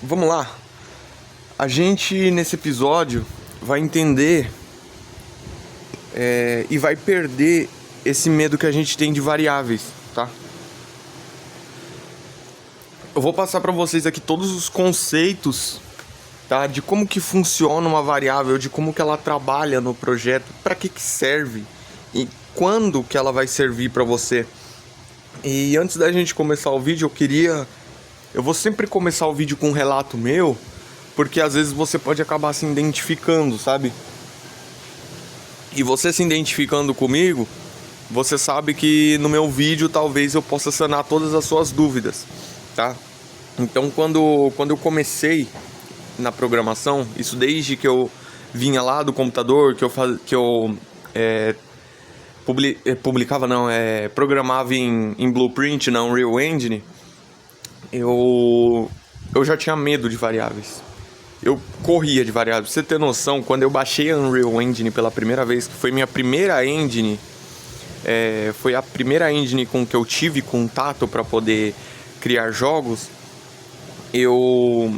vamos lá. A gente, nesse episódio, vai entender e vai perder esse medo que a gente tem de variáveis, tá? Eu vou passar para vocês aqui todos os conceitos, tá? De como que funciona uma variável, de como que ela trabalha no projeto, para que serve e quando que ela vai servir para você. E antes da gente começar o vídeo, eu vou sempre começar o vídeo com um relato meu, porque às vezes você pode acabar se identificando, sabe? E você se identificando comigo, você sabe que no meu vídeo talvez eu possa sanar todas as suas dúvidas, tá? Então quando eu comecei na programação, isso desde que eu vinha lá do computador, que eu programava em Blueprint, na Unreal Engine, eu já tinha medo de variáveis. Eu corria de variáveis. Pra você ter noção, quando eu baixei a Unreal Engine pela primeira vez, que foi minha primeira engine, foi a primeira engine com que eu tive contato para poder criar jogos, eu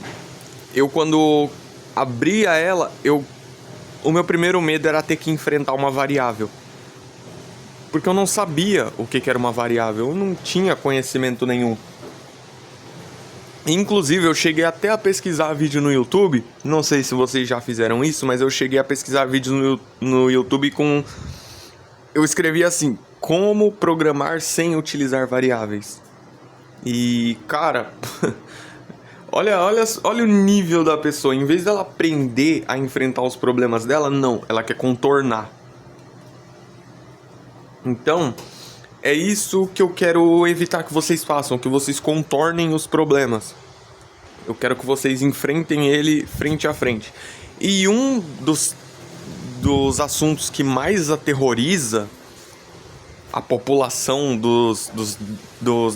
quando abria ela, o meu primeiro medo era ter que enfrentar uma variável. Porque eu não sabia o que era uma variável, eu não tinha conhecimento nenhum. Inclusive eu cheguei até a pesquisar vídeo no YouTube, não sei se vocês já fizeram isso, mas eu cheguei a pesquisar vídeos no YouTube eu escrevi assim, como programar sem utilizar variáveis. E cara, olha o nível da pessoa, em vez dela aprender a enfrentar os problemas dela, não, ela quer contornar. Então, é isso que eu quero evitar que vocês façam, que vocês contornem os problemas. Eu quero que vocês enfrentem ele frente a frente. E um dos assuntos que mais aterroriza a população dos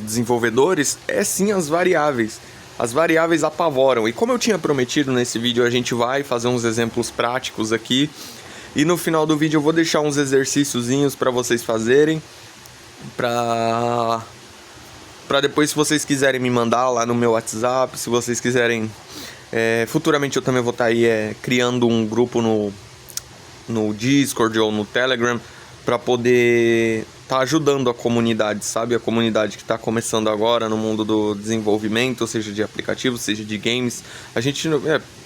desenvolvedores é sim as variáveis. As variáveis apavoram. E como eu tinha prometido nesse vídeo, a gente vai fazer uns exemplos práticos aqui. E no final do vídeo eu vou deixar uns exercíciozinhos para vocês fazerem, para depois, se vocês quiserem me mandar lá no meu WhatsApp, se vocês quiserem, futuramente eu também vou estar aí criando um grupo no Discord ou no Telegram para poder estar ajudando a comunidade, sabe? A comunidade que está começando agora no mundo do desenvolvimento, seja de aplicativos, seja de games. A gente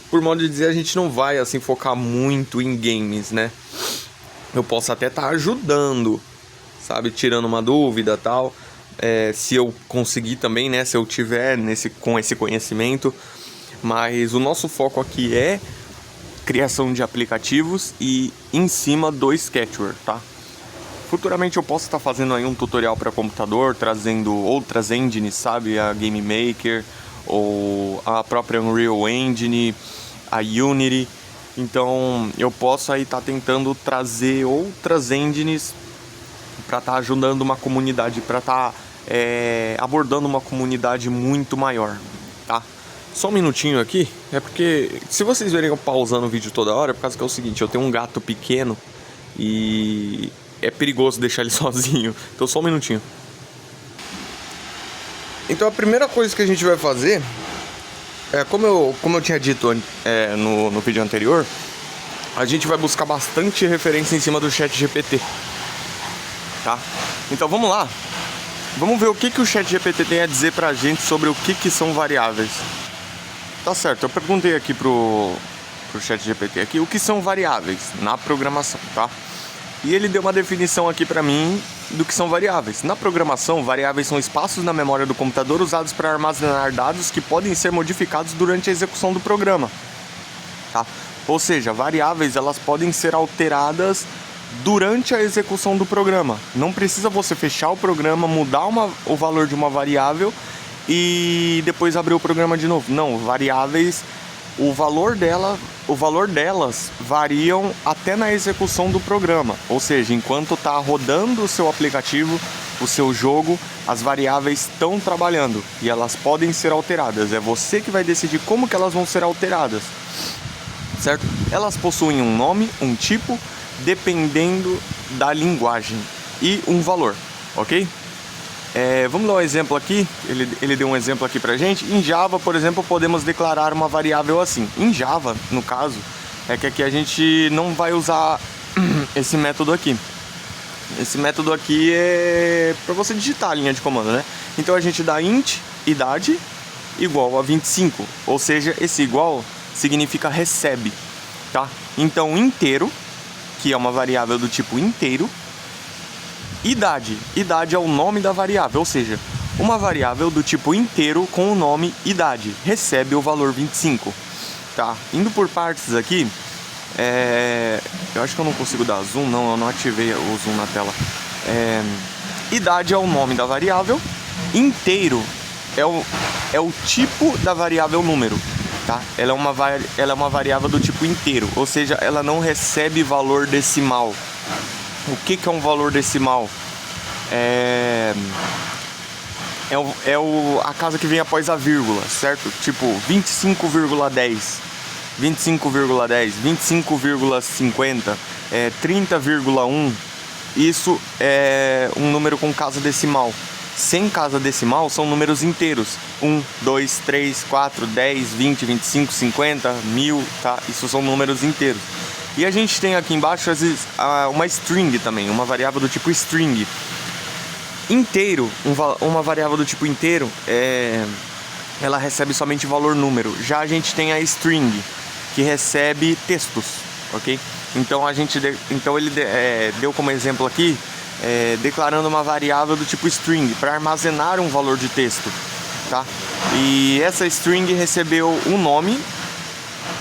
por modo de dizer, a gente não vai assim focar muito em games, né? Eu posso até estar ajudando, sabe? Tirando uma dúvida e tal. Se eu conseguir também, né? Se eu tiver com esse conhecimento. Mas o nosso foco aqui é criação de aplicativos e em cima do Sketchware, tá? Futuramente eu posso estar fazendo aí um tutorial para computador, trazendo outras engines, sabe? A Game Maker ou a própria Unreal Engine, a Unity. Então eu posso aí estar tentando trazer outras engines para estar ajudando uma comunidade, para estar abordando uma comunidade muito maior, tá? Só um minutinho aqui, porque se vocês verem eu pausando o vídeo toda hora, é por causa que é o seguinte, eu tenho um gato pequeno e é perigoso deixar ele sozinho, então só um minutinho. Então a primeira coisa que a gente vai fazer, como eu tinha dito no vídeo anterior, a gente vai buscar bastante referência em cima do ChatGPT, tá? Então vamos lá, vamos ver o que o ChatGPT tem a dizer pra gente sobre o que são variáveis. Tá certo, eu perguntei aqui pro ChatGPT aqui o que são variáveis na programação, tá? E ele deu uma definição aqui pra mim do que são variáveis. Na programação, variáveis são espaços na memória do computador usados para armazenar dados que podem ser modificados durante a execução do programa, tá? Ou seja, variáveis elas podem ser alteradas durante a execução do programa. Não precisa você fechar o programa, mudar o valor de uma variável e depois abrir o programa de novo. Não, variáveis, o valor delas variam até na execução do programa. Ou seja, enquanto está rodando o seu aplicativo, o seu jogo, as variáveis estão trabalhando e elas podem ser alteradas. É você que vai decidir como que elas vão ser alteradas, certo? Elas possuem um nome, um tipo, dependendo da linguagem e um valor, ok? Vamos dar um exemplo aqui. Ele deu um exemplo aqui pra gente. Em Java, por exemplo, podemos declarar uma variável assim. Em Java, no caso, é que aqui a gente não vai usar esse método aqui. Esse método aqui é para você digitar a linha de comando, né? Então a gente dá int idade igual a 25, ou seja, esse igual significa recebe, tá? Então inteiro, que é uma variável do tipo inteiro, idade é o nome da variável, ou seja, uma variável do tipo inteiro com o nome idade, recebe o valor 25, tá? Indo por partes aqui, eu acho que eu não consigo dar zoom, não, eu não ativei o zoom na tela. Idade é o nome da variável, inteiro é o tipo da variável número, tá? Ela é uma variável do tipo inteiro, ou seja, ela não recebe valor decimal. O que é um valor decimal? A casa que vem após a vírgula, certo? Tipo 25,10, 25,10, 25,50, 30,1. Isso é um número com casa decimal. Sem casa decimal são números inteiros. 1, 2, 3, 4, 10, 20, 25, 50, 1000, tá? Isso são números inteiros. E a gente tem aqui embaixo uma string também, uma variável do tipo string. Inteiro, uma variável do tipo inteiro, ela recebe somente valor número. Já a gente tem a string, que recebe textos, ok? Então ele deu como exemplo aqui, declarando uma variável do tipo string para armazenar um valor de texto, tá? E essa string recebeu um nome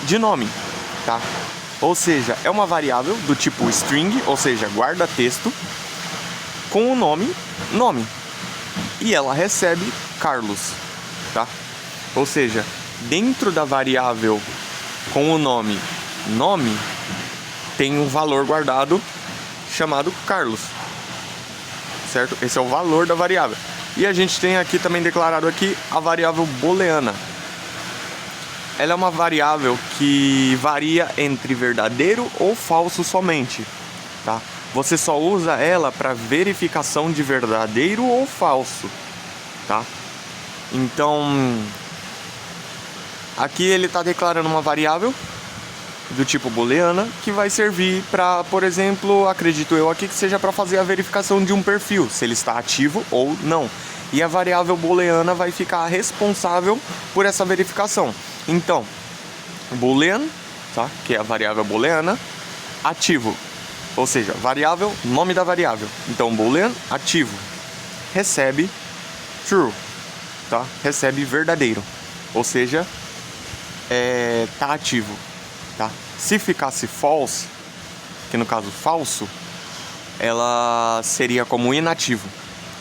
de nome, tá? Ou seja, é uma variável do tipo string, ou seja, guarda texto, com o nome. E ela recebe Carlos, tá? Ou seja, dentro da variável com o nome, tem um valor guardado chamado Carlos, certo? Esse é o valor da variável. E a gente tem aqui também declarado aqui a variável booleana. Ela é uma variável que varia entre verdadeiro ou falso somente, tá? Você só usa ela para verificação de verdadeiro ou falso, tá? Então, aqui ele está declarando uma variável do tipo booleana que vai servir para, por exemplo, acredito eu aqui que seja para fazer a verificação de um perfil, se ele está ativo ou não. E a variável booleana vai ficar responsável por essa verificação. Então, boolean, tá? Que é a variável booleana, ativo, ou seja, variável, nome da variável. Então, boolean ativo recebe true, tá? Recebe verdadeiro, ou seja, tá ativo, tá? Se ficasse false, que no caso falso, ela seria como inativo,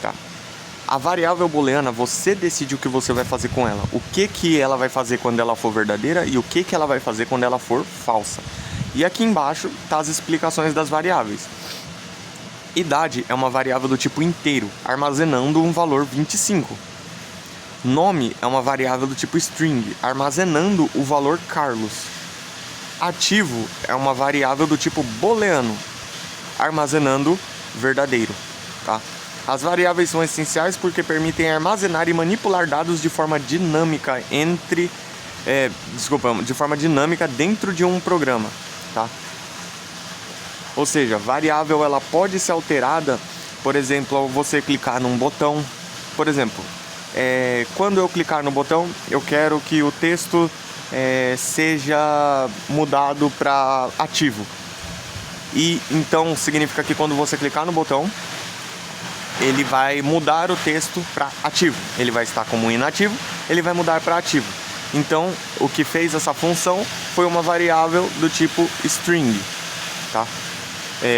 tá? A variável booleana, você decide o que você vai fazer com ela. O que ela vai fazer quando ela for verdadeira e o que ela vai fazer quando ela for falsa. E aqui embaixo tá as explicações das variáveis. Idade é uma variável do tipo inteiro, armazenando um valor 25. Nome é uma variável do tipo string, armazenando o valor Carlos. Ativo é uma variável do tipo booleano, armazenando verdadeiro, tá? As variáveis são essenciais porque permitem armazenar e manipular dados de forma dinâmica de forma dinâmica dentro de um programa, tá? Ou seja, variável ela pode ser alterada, por exemplo, ao você clicar num botão. Por exemplo, quando eu clicar no botão, eu quero que o texto seja mudado para ativo. E então significa que quando você clicar no botão, ele vai mudar o texto para ativo. Ele vai estar como inativo, ele vai mudar para ativo. Então, o que fez essa função foi uma variável do tipo string, tá?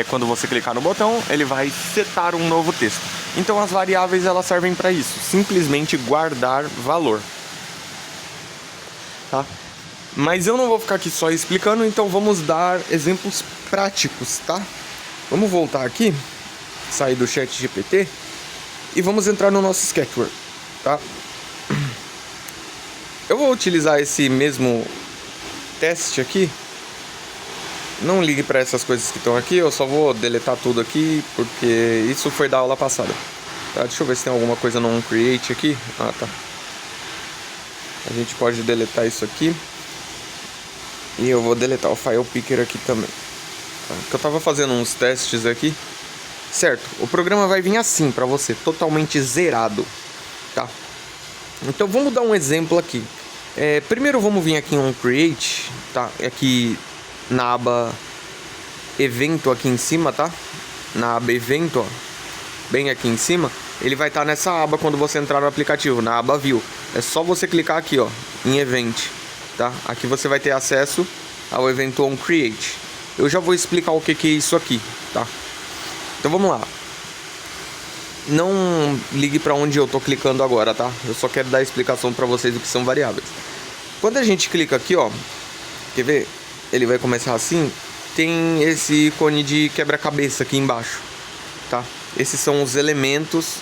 Quando você clicar no botão, ele vai setar um novo texto. Então, as variáveis elas servem para isso, simplesmente guardar valor, tá? Mas eu não vou ficar aqui só explicando, então vamos dar exemplos práticos, tá? Vamos voltar aqui, sair do ChatGPT e vamos entrar no nosso Sketchwork, tá? Eu vou utilizar esse mesmo teste aqui. Não ligue para essas coisas que estão aqui, eu só vou deletar tudo aqui porque isso foi da aula passada. Tá, deixa eu ver se tem alguma coisa no onCreate aqui. Ah, tá. A gente pode deletar isso aqui. E eu vou deletar o file picker aqui também. Tá? Porque eu tava fazendo uns testes aqui. Certo, o programa vai vir assim pra você, totalmente zerado, tá? Então vamos dar um exemplo aqui. Primeiro vamos vir aqui em onCreate, tá? Aqui na aba evento aqui em cima, tá? Na aba evento, ó, bem aqui em cima, ele vai estar nessa aba quando você entrar no aplicativo, na aba view. É só você clicar aqui, ó, em event, tá? Aqui você vai ter acesso ao evento onCreate. Eu já vou explicar o que é isso aqui, tá? Então vamos lá. Não ligue para onde eu tô clicando agora, tá? Eu só quero dar a explicação para vocês do que são variáveis. Quando a gente clica aqui, ó, quer ver? Ele vai começar assim. Tem esse ícone de quebra-cabeça aqui embaixo, tá? Esses são os elementos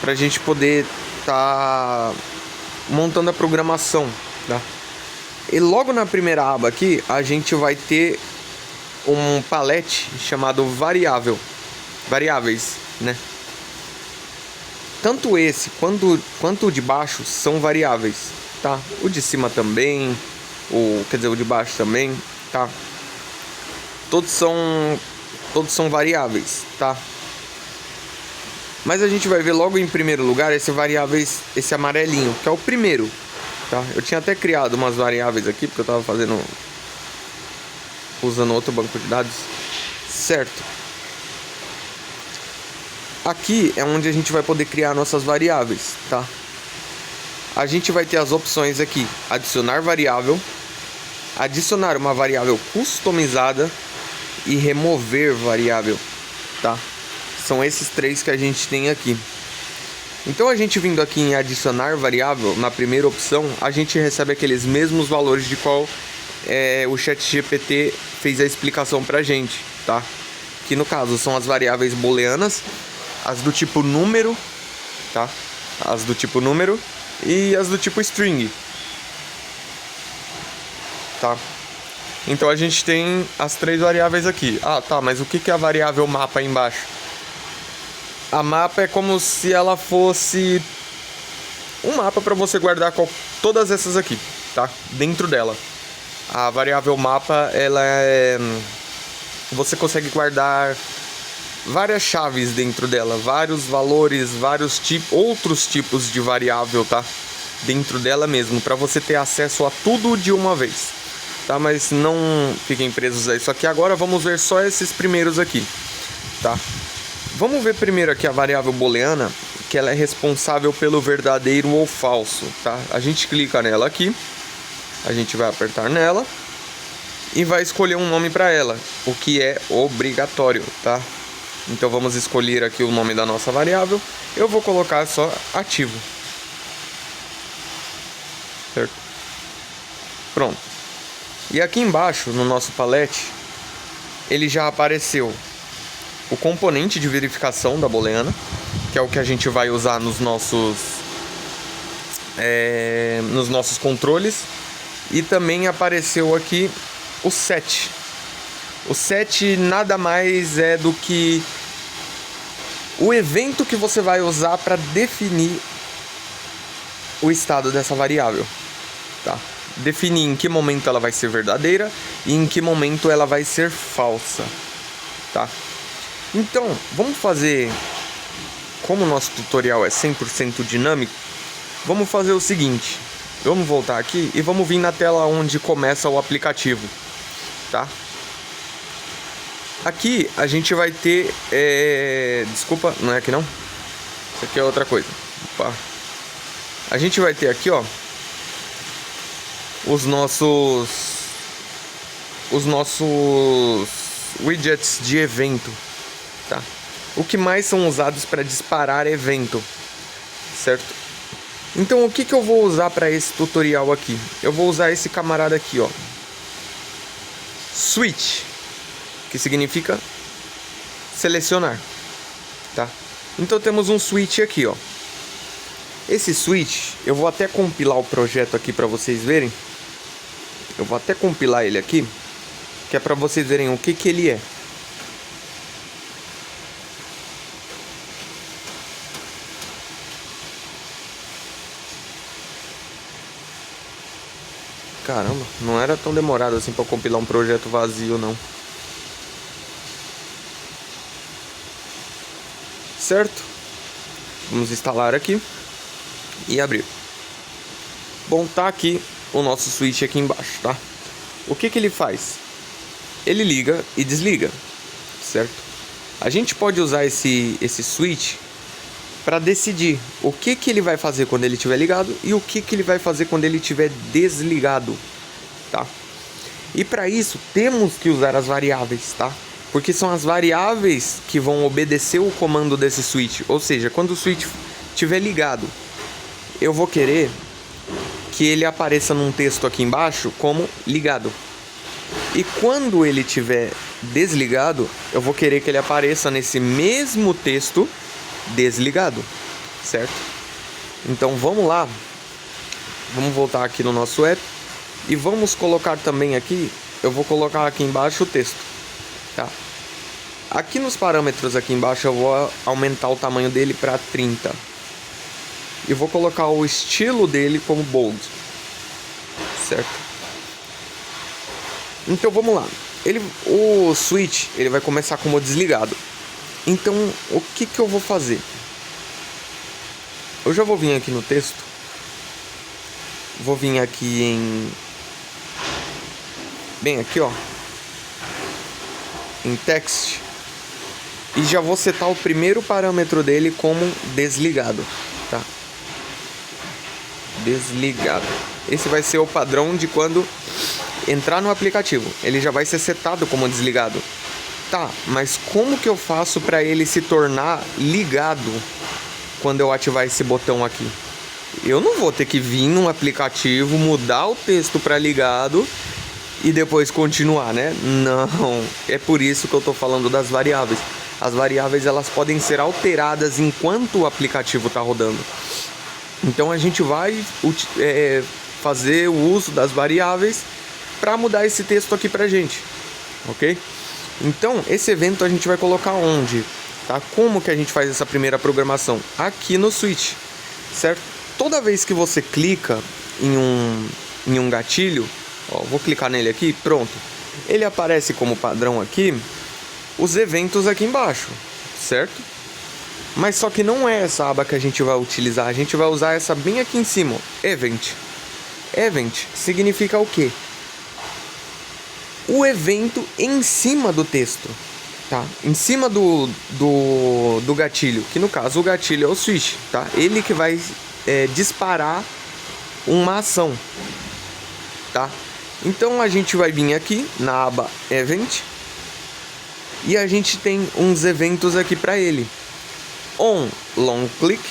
pra gente poder tá montando a programação, tá? E logo na primeira aba aqui, a gente vai ter um palete chamado variáveis, né? Tanto esse quanto o de baixo são variáveis, tá? O de cima também, quer dizer, o de baixo também, tá? Todos são variáveis, tá? Mas a gente vai ver logo em primeiro lugar esse amarelinho, que é o primeiro, tá? Eu tinha até criado umas variáveis aqui, porque eu tava usando outro banco de dados, certo? Aqui é onde a gente vai poder criar nossas variáveis, tá? A gente vai ter as opções aqui: adicionar variável, adicionar uma variável customizada e remover variável, tá? São esses três que a gente tem aqui. Então a gente vindo aqui em adicionar variável, na primeira opção, a gente recebe aqueles mesmos valores de qual o ChatGPT fez a explicação pra gente, tá? Que no caso são as variáveis booleanas, as do tipo número, tá? As do tipo número e as do tipo string, tá? Então a gente tem as três variáveis aqui. Ah, tá, mas o que é a variável mapa aí embaixo? A mapa é como se ela fosse um mapa para você guardar todas essas aqui, tá? Dentro dela. A variável mapa, você consegue guardar várias chaves dentro dela, vários valores, outros tipos de variável, tá? Dentro dela mesmo, para você ter acesso a tudo de uma vez, tá? Mas não fiquem presos a isso aqui agora, vamos ver só esses primeiros aqui, tá? Vamos ver primeiro aqui a variável booleana, que ela é responsável pelo verdadeiro ou falso, tá? A gente clica nela aqui. A gente vai apertar nela e vai escolher um nome para ela, o que é obrigatório, tá? Então vamos escolher aqui o nome da nossa variável. Eu vou colocar só ativo, certo? Pronto. E aqui embaixo no nosso palete, ele já apareceu o componente de verificação da booleana, que é o que a gente vai usar nos nossos controles. E também apareceu aqui o set. O set nada mais é do que o evento que você vai usar para definir o estado dessa variável, tá? Definir em que momento ela vai ser verdadeira e em que momento ela vai ser falsa, tá? Então, vamos fazer, como o nosso tutorial é 100% dinâmico, vamos fazer o seguinte. Vamos voltar aqui e vamos vir na tela onde começa o aplicativo, tá? Aqui a gente vai ter... Desculpa, não é aqui não? Isso aqui é outra coisa. Opa. A gente vai ter aqui, ó, os nossos widgets de evento, tá? O que mais são usados para disparar evento, certo? Então o que eu vou usar para esse tutorial aqui? Eu vou usar esse camarada aqui, ó, switch, que significa selecionar, tá? Então temos um switch aqui, ó. Esse switch, eu vou até compilar o projeto aqui para vocês verem. Eu vou até compilar ele aqui, que é para vocês verem o que ele é. Caramba, não era tão demorado assim para compilar um projeto vazio, não. Certo? Vamos instalar aqui e abrir. Bom, tá aqui o nosso switch aqui embaixo, tá? O que ele faz? Ele liga e desliga, certo? A gente pode usar esse switch para decidir o que ele vai fazer quando ele estiver ligado e o que ele vai fazer quando ele estiver desligado, tá? E para isso temos que usar as variáveis, tá? Porque são as variáveis que vão obedecer o comando desse switch. Ou seja, quando o switch estiver ligado, eu vou querer que ele apareça num texto aqui embaixo como ligado. E quando ele estiver desligado, eu vou querer que ele apareça nesse mesmo texto desligado, certo? Então vamos lá. Vamos voltar aqui no nosso app e vamos colocar também aqui, eu vou colocar aqui embaixo o texto, tá? Aqui nos parâmetros aqui embaixo eu vou aumentar o tamanho dele para 30. E vou colocar o estilo dele como bold, certo? Então vamos lá. O switch ele vai começar como desligado. Então o que eu vou fazer? Eu já vou vir aqui no texto. Vou vir aqui em... Bem aqui, ó. Em text. E já vou setar o primeiro parâmetro dele como desligado, tá? Desligado. Esse vai ser o padrão de quando entrar no aplicativo. Ele já vai ser setado como desligado. Tá, mas como que eu faço para ele se tornar ligado quando eu ativar esse botão aqui? Eu não vou ter que vir no aplicativo, mudar o texto para ligado e depois continuar, né? Não, é por isso que eu tô falando das variáveis. As variáveis elas podem ser alteradas enquanto o aplicativo tá rodando. Então a gente vai fazer o uso das variáveis para mudar esse texto aqui pra gente, ok? Então esse evento a gente vai colocar onde? Tá? Como que a gente faz essa primeira programação? Aqui no switch, certo? Toda vez que você clica em um gatilho, ó, vou clicar nele aqui, pronto. Ele aparece como padrão aqui os eventos aqui embaixo, certo? Mas só que não é essa aba que a gente vai utilizar, a gente vai usar essa bem aqui em cima, ó, Event. Event significa o quê? O evento em cima do texto, tá? Em cima do gatilho, que no caso o gatilho é o switch, tá? Ele que vai disparar uma ação, tá? Então a gente vai vir aqui na aba Event e a gente tem uns eventos aqui para ele. On long click,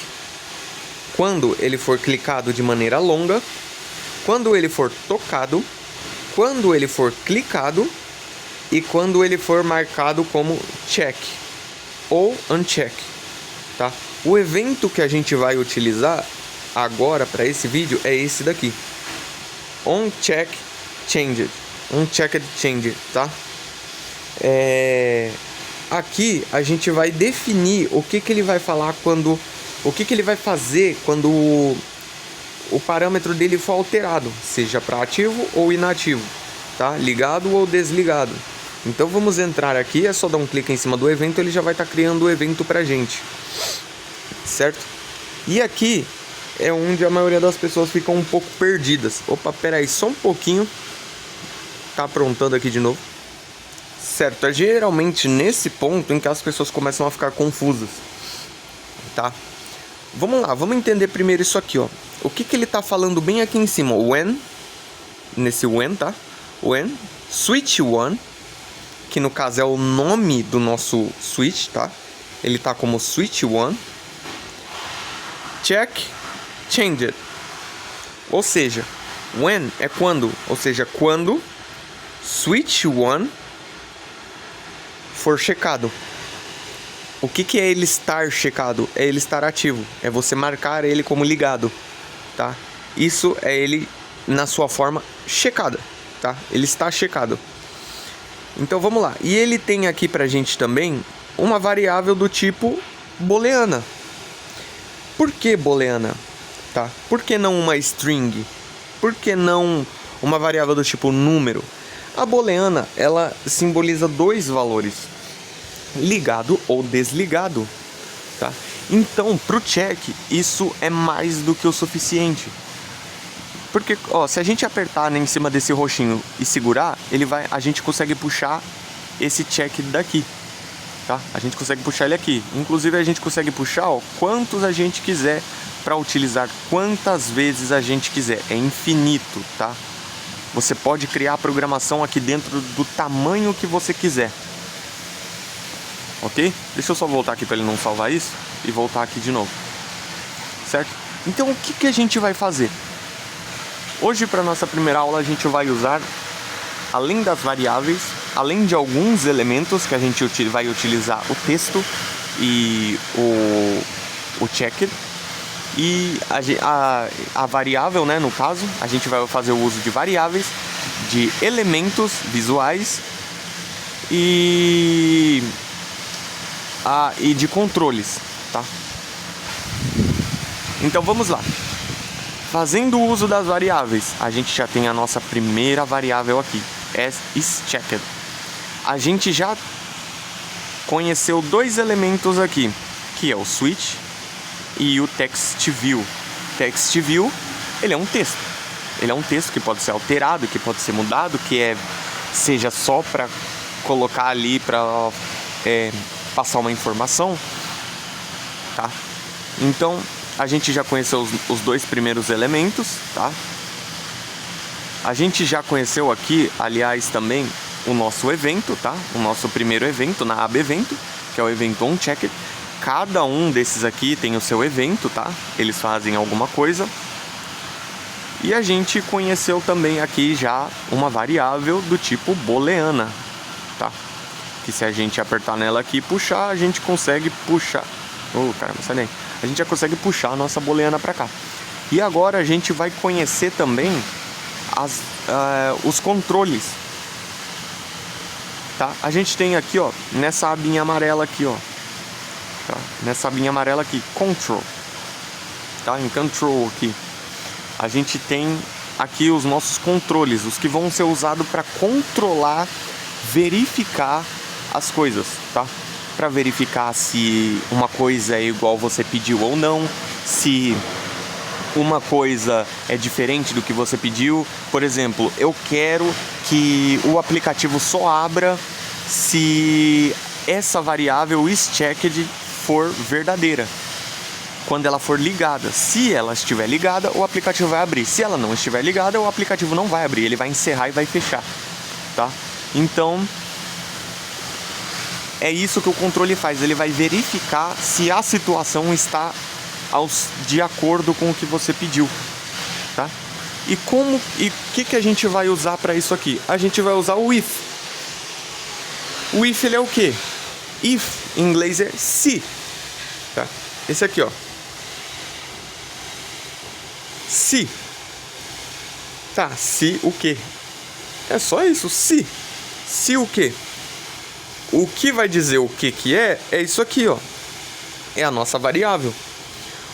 quando ele for clicado de maneira longa, quando ele for tocado, quando ele for clicado e quando ele for marcado como check ou uncheck, tá? O evento que a gente vai utilizar agora para esse vídeo é esse daqui, onCheck changed, unchecked changed, tá? Aqui a gente vai definir o que ele vai falar quando, o que ele vai fazer quando o parâmetro dele for alterado, seja para ativo ou inativo, tá? Ligado ou desligado. Então vamos entrar aqui, é só dar um clique em cima do evento, ele já vai estar criando o evento pra gente, certo? E aqui é onde a maioria das pessoas ficam um pouco perdidas. Opa, peraí, só um pouquinho. Tá aprontando aqui de novo. Certo, é geralmente nesse ponto em que as pessoas começam a ficar confusas, tá? Vamos lá, vamos entender primeiro isso aqui, ó. O que ele tá falando bem aqui em cima? When, nesse when, tá? When, switch one, que no caso é o nome do nosso switch, tá? Ele tá como switch one, check, changed. Ou seja, when é quando, ou seja, quando switch one for checado. O que é ele estar checado? É ele estar ativo, é você marcar ele como ligado, tá? Isso é ele na sua forma checada, tá? Ele está checado. Então vamos lá. E ele tem aqui pra gente também uma variável do tipo booleana. Por que booleana? Tá? Por que não uma string? Por que não uma variável do tipo número. A booleana, ela simboliza dois valores, ligado ou desligado, tá? Então, para o check, isso é mais do que o suficiente. Porque, se a gente apertar em cima desse roxinho e segurar, a gente consegue puxar esse check daqui, tá? A gente consegue puxar ele aqui. Inclusive, a gente consegue puxar, quantos a gente quiser para utilizar quantas vezes a gente quiser. É infinito, tá? Você pode criar a programação aqui dentro do tamanho que você quiser. Ok? Deixa eu só voltar aqui para ele não salvar isso e voltar aqui de novo. Certo? Então, o que a gente vai fazer? Hoje, para nossa primeira aula, a gente vai usar, além das variáveis, além de alguns elementos que a gente vai utilizar o texto e o checked. E a variável, né, no caso, a gente vai fazer o uso de variáveis, de elementos visuais e de controles, tá? Então vamos lá. Fazendo o uso das variáveis, a gente já tem a nossa primeira variável aqui, isChecked. A gente já conheceu dois elementos aqui, que é o switch e o TextView. TextView, ele é um texto. Ele é um texto que pode ser alterado, que pode ser mudado, seja só para colocar ali para passar uma informação, tá? Então, a gente já conheceu os dois primeiros elementos, tá? A gente já conheceu aqui, aliás, também o nosso evento, tá? O nosso primeiro evento na aba evento, que é o evento onChecked. Cada um desses aqui tem o seu evento, tá? Eles fazem alguma coisa. E a gente conheceu também aqui já uma variável do tipo booleana, tá? Que se a gente apertar nela aqui e puxar, a gente consegue puxar... caramba, sai daí. A gente já consegue puxar a nossa booleana para cá. E agora a gente vai conhecer também os controles, tá? A gente tem aqui, nessa abinha amarela aqui, tá? Nessa abinha amarela aqui, control, tá? Em control aqui, a gente tem aqui os nossos controles, os que vão ser usados para controlar, verificar as coisas, tá? Para verificar se uma coisa é igual você pediu ou não, se uma coisa é diferente do que você pediu. Por exemplo, eu quero que o aplicativo só abra se essa variável isChecked for verdadeira, quando ela for ligada. Se ela estiver ligada, o aplicativo vai abrir. Se ela não estiver ligada, o aplicativo não vai abrir, ele vai encerrar e vai fechar, tá? Então, é isso que o controle faz, ele vai verificar se a situação está de acordo com o que você pediu, tá? E o que a gente vai usar para isso aqui? A gente vai usar o if. O if, ele é o quê? If, em inglês, é se, tá? Esse aqui, se. Tá, se o quê? É só isso, se. Se o quê? O que vai dizer o que é isso aqui, é a nossa variável.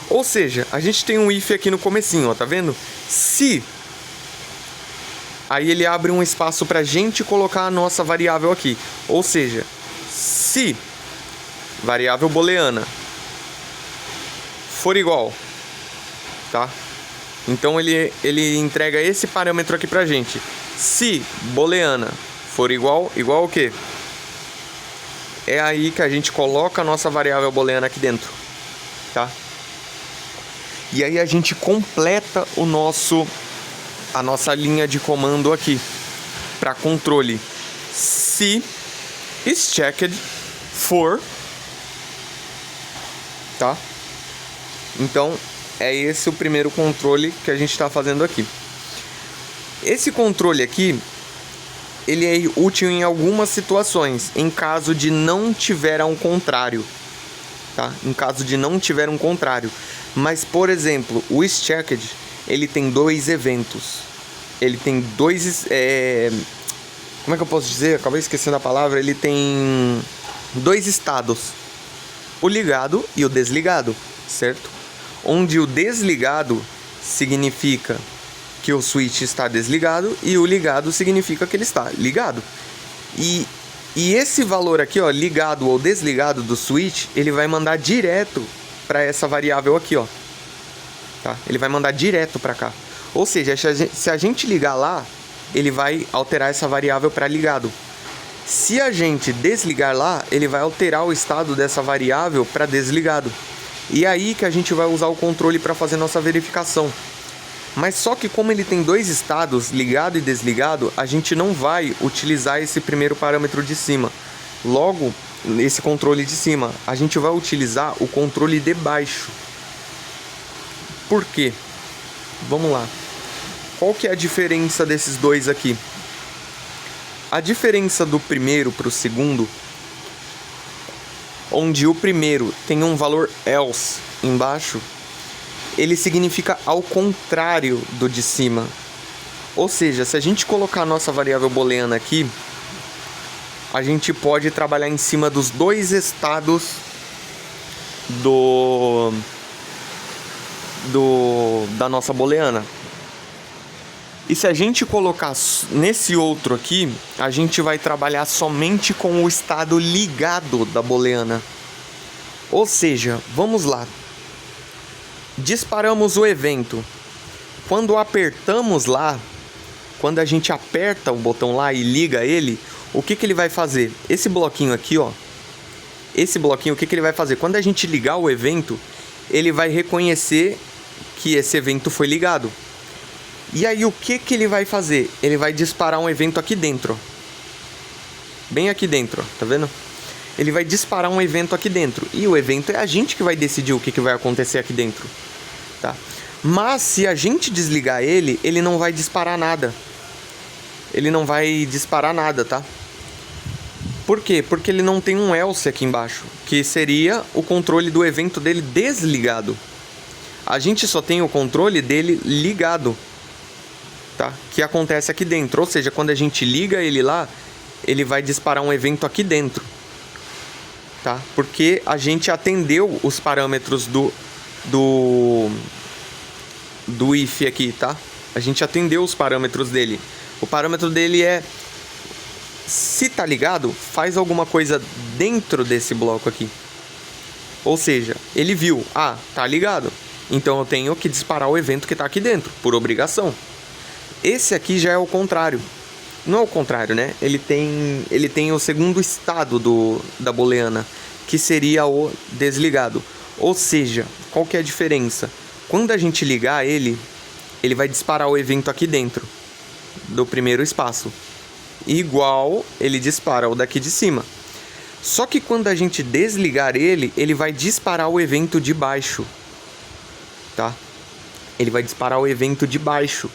Ou seja, a gente tem um if aqui no comecinho, tá vendo? Se. Aí ele abre um espaço pra gente colocar a nossa variável aqui. Ou seja, se variável booleana for igual, tá? Então ele entrega esse parâmetro aqui pra gente. Se booleana for igual o quê? É aí que a gente coloca a nossa variável booleana aqui dentro, tá? E aí a gente completa a nossa linha de comando aqui para controle. Se isChecked for, tá? Então é esse o primeiro controle que a gente está fazendo aqui. Esse controle aqui, ele é útil em algumas situações, em caso de não tiver um contrário, tá? Em caso de não tiver um contrário. Mas, por exemplo, o isChecked, ele tem dois eventos. Ele tem dois... como é que eu posso dizer? Acabei esquecendo a palavra. Ele tem dois estados. O ligado e o desligado, certo? Onde o desligado significa que o switch está desligado, e o ligado significa que ele está ligado. E esse valor aqui, ó, ligado ou desligado do switch, ele vai mandar direto para essa variável aqui, ó. Tá? Ele vai mandar direto para cá. Ou seja, se a gente ligar lá, ele vai alterar essa variável para ligado. Se a gente desligar lá, ele vai alterar o estado dessa variável para desligado. E é aí que a gente vai usar o controle para fazer nossa verificação. Mas só que como ele tem dois estados, ligado e desligado, a gente não vai utilizar esse primeiro parâmetro de cima. Logo, esse controle de cima, a gente vai utilizar o controle de baixo. Por quê? Vamos lá. Qual que é a diferença desses dois aqui? A diferença do primeiro para o segundo, onde o primeiro tem um valor else embaixo, ele significa ao contrário do de cima. Ou seja, se a gente colocar a nossa variável booleana aqui, a gente pode trabalhar em cima dos dois estados da nossa booleana. E se a gente colocar nesse outro aqui, a gente vai trabalhar somente com o estado ligado da booleana. Ou seja, vamos lá. Disparamos o evento. Quando apertamos lá, quando a gente aperta o botão lá e liga ele, o que ele vai fazer? Esse bloquinho aqui, ó. Esse bloquinho, o que ele vai fazer? Quando a gente ligar o evento, ele vai reconhecer que esse evento foi ligado. E aí o que ele vai fazer? Ele vai disparar um evento aqui dentro. Bem aqui dentro, tá vendo? Ele vai disparar um evento aqui dentro. E o evento é a gente que vai decidir o que vai acontecer aqui dentro. Tá? Mas se a gente desligar ele, ele não vai disparar nada. Ele não vai disparar nada, tá? Por quê? Porque ele não tem um else aqui embaixo, que seria o controle do evento dele desligado. A gente só tem o controle dele ligado, tá? Que acontece aqui dentro. Ou seja, quando a gente liga ele lá, ele vai disparar um evento aqui dentro, tá? Porque a gente atendeu os parâmetros do if aqui, tá? A gente atendeu os parâmetros dele. O parâmetro dele é: se tá ligado, faz alguma coisa dentro desse bloco aqui. Ou seja, ele viu, tá ligado, então eu tenho que disparar o evento que tá aqui dentro, por obrigação. Esse aqui já é o contrário. Não é o contrário, né? Ele tem o segundo estado da booleana, que seria o desligado. Ou seja, qual que é a diferença? Quando a gente ligar ele vai disparar o evento aqui dentro do primeiro espaço. Igual ele dispara o daqui de cima. Só que quando a gente desligar ele vai disparar o evento de baixo. Tá? Ele vai disparar o evento de baixo.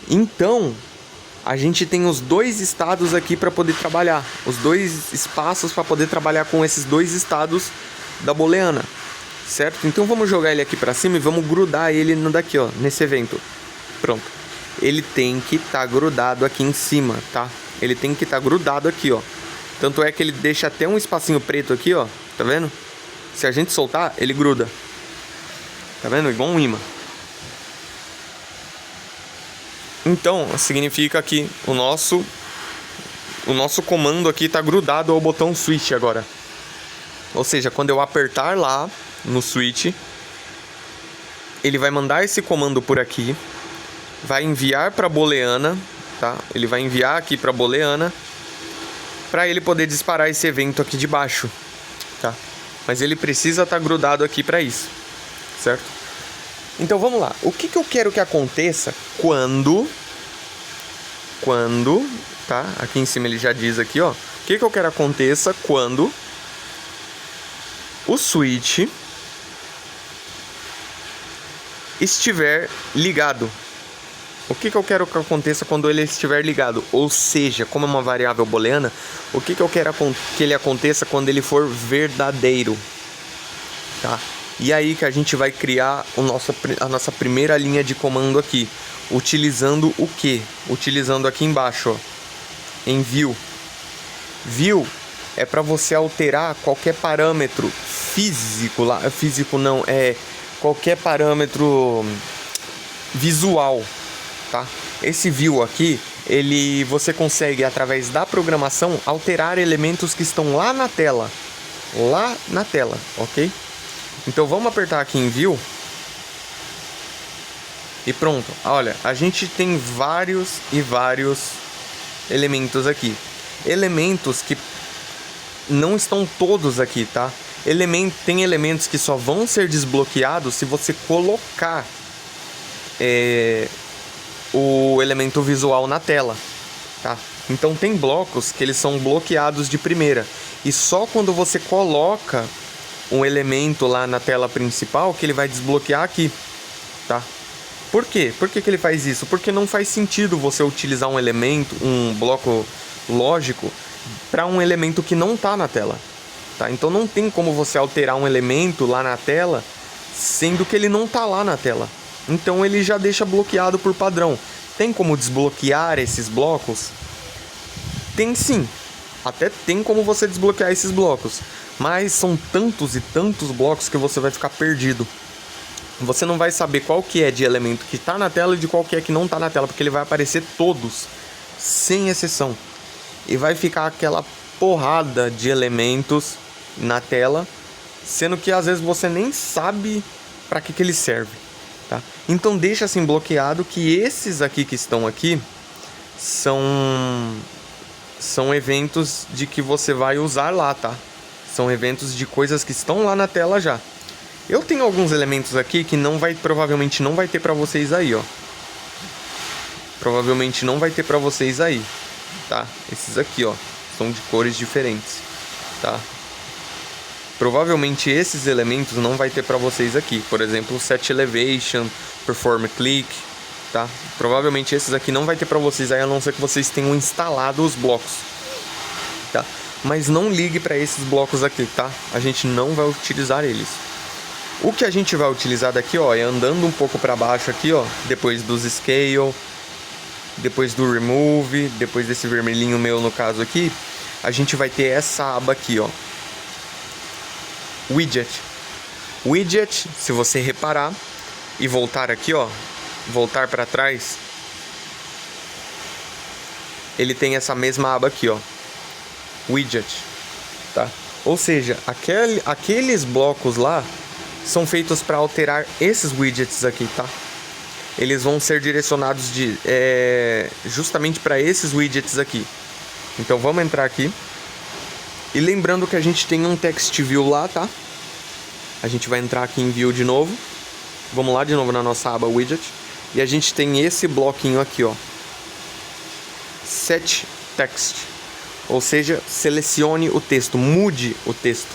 Então, a gente tem os dois estados aqui para poder trabalhar. Os dois espaços para poder trabalhar com esses dois estados da booleana. Certo? Então vamos jogar ele aqui para cima e vamos grudar ele no daqui, ó, nesse evento. Pronto. Ele tem que estar grudado aqui em cima, tá? Ele tem que estar grudado aqui, ó. Tanto é que ele deixa até um espacinho preto aqui, ó. Tá vendo? Se a gente soltar, ele gruda. Tá vendo? Igual um imã. Então, significa que o nosso comando aqui está grudado ao botão switch agora. Ou seja, quando eu apertar lá no switch, ele vai mandar esse comando por aqui, vai enviar para a booleana, tá? Ele vai enviar aqui para a booleana para ele poder disparar esse evento aqui de baixo, tá? Mas ele precisa estar grudado aqui para isso, certo? Então vamos lá. O que eu quero que aconteça quando, tá? Aqui em cima ele já diz aqui, ó. O que eu quero que aconteça quando o switch estiver ligado. O que eu quero que aconteça quando ele estiver ligado? Ou seja, como é uma variável booleana, o que eu quero que ele aconteça quando ele for verdadeiro, tá? E aí que a gente vai criar a nossa primeira linha de comando aqui. Utilizando o quê? Utilizando aqui embaixo, ó, em view. View é para você alterar qualquer parâmetro físico lá. Físico não, é qualquer parâmetro visual, tá? Esse view aqui, você consegue, através da programação, alterar elementos que estão lá na tela, ok? Então vamos apertar aqui em view e pronto. Olha, a gente tem vários elementos aqui, elementos que não estão todos aqui, tá? Tem elementos que só vão ser desbloqueados se você colocar o elemento visual na tela, tá? Então tem blocos que eles são bloqueados de primeira, e só quando você coloca um elemento lá na tela principal que ele vai desbloquear aqui, tá? Por quê? Por que ele faz isso? Porque não faz sentido você utilizar um elemento, um bloco lógico, para um elemento que não está na tela, tá? Então não tem como você alterar um elemento lá na tela, sendo que ele não está lá na tela. Então ele já deixa bloqueado por padrão. Tem como desbloquear esses blocos? Tem sim. Até tem como você desbloquear esses blocos. Mas são tantos e tantos blocos que você vai ficar perdido. Você não vai saber qual que é de elemento que está na tela e de qual que é que não está na tela, porque ele vai aparecer todos, sem exceção. E vai ficar aquela porrada de elementos na tela, sendo que às vezes você nem sabe para que ele serve, tá? Então deixa assim bloqueado que esses aqui que estão aqui são eventos de que você vai usar lá, tá? São eventos de coisas que estão lá na tela já. Eu tenho alguns elementos aqui que provavelmente não vai ter pra vocês aí, ó. Provavelmente não vai ter pra vocês aí, tá? Esses aqui, ó, são de cores diferentes, tá? Provavelmente esses elementos não vai ter pra vocês aqui. Por exemplo, Set Elevation, Perform Click, tá? Provavelmente esses aqui não vai ter pra vocês aí, a não ser que vocês tenham instalado os blocos, tá? Mas não ligue pra esses blocos aqui, tá? A gente não vai utilizar eles. O que a gente vai utilizar daqui, ó, é andando um pouco para baixo aqui, ó, depois dos Scale, depois do Remove, depois desse vermelhinho meu no caso aqui, a gente vai ter essa aba aqui, ó, Widget. Widget, se você reparar e voltar aqui, ó, voltar para trás, ele tem essa mesma aba aqui, ó, Widget, tá? Ou seja, aqueles blocos lá são feitos para alterar esses widgets aqui, tá? Eles vão ser direcionados justamente para esses widgets aqui. Então vamos entrar aqui. E lembrando que a gente tem um text view lá, tá? A gente vai entrar aqui em view de novo. Vamos lá de novo na nossa aba widget. E a gente tem esse bloquinho aqui, ó. Set text. Ou seja, selecione o texto, mude o texto,